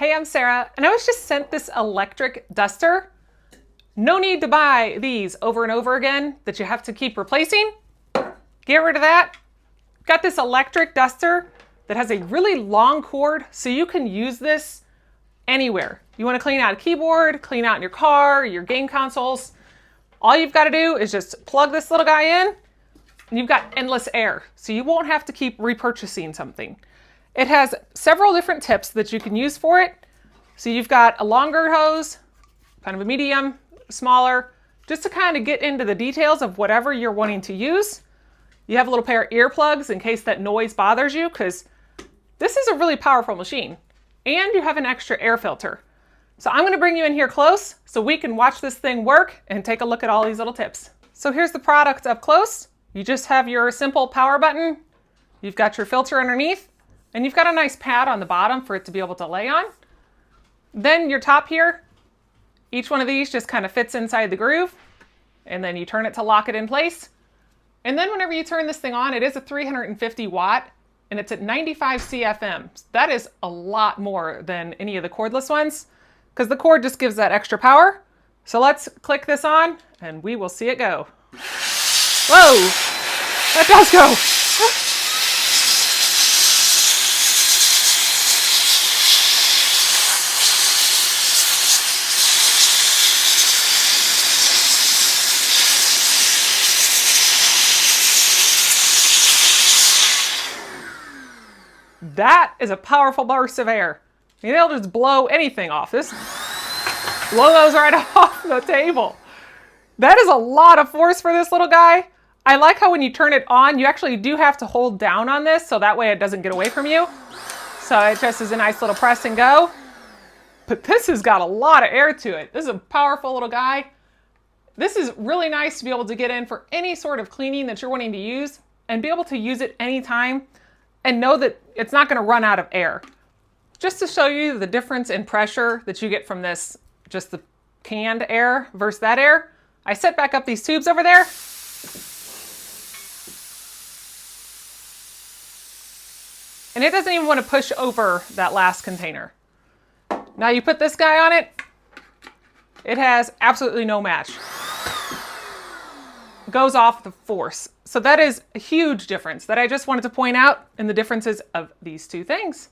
Hey, I'm Sarah, and I was just sent this electric duster. No need to buy these over and over again that you have to keep replacing. Get rid of that. Got this electric duster that has a really long cord, so you can use this anywhere. You want to clean out a keyboard, clean out in your car, your game consoles. All you've got to do is just plug this little guy in, and you've got endless air, so you won't have to keep repurchasing something. It has several different tips that you can use for it. So you've got a longer hose, kind of a medium, smaller, just to kind of get into the details of whatever you're wanting to use. You have a little pair of earplugs in case that noise bothers you, because this is a really powerful machine. And you have an extra air filter. So I'm going to bring you in here close so we can watch this thing work and take a look at all these little tips. So here's the product up close. You just have your simple power button. You've got your filter underneath, and you've got a nice pad on the bottom for it to be able to lay on. Then your top here, each one of these just kind of fits inside the groove, and then you turn it to lock it in place. And then whenever you turn this thing on, it is a 350 watt, and it's at 95 CFM. That is a lot more than any of the cordless ones, because the cord just gives that extra power. So let's click this on, and we will see it go. Whoa, that does go. That is a powerful burst of air. I mean, it'll just blow anything off. This blow those right off the table. That is a lot of force for this little guy. I like how when you turn it on, you actually do have to hold down on this, so that way it doesn't get away from you. So it just is a nice little press and go. But this has got a lot of air to it. This is a powerful little guy. This is really nice to be able to get in for any sort of cleaning that you're wanting to use and be able to use it anytime and know that it's not going to run out of air. Just to show you the difference in pressure that you get from this, just the canned air versus that air, I set back up these tubes over there. And it doesn't even want to push over that last container. Now you put this guy on it, it has absolutely no match. It goes off the force. So that is a huge difference that I just wanted to point out in the differences of these two things.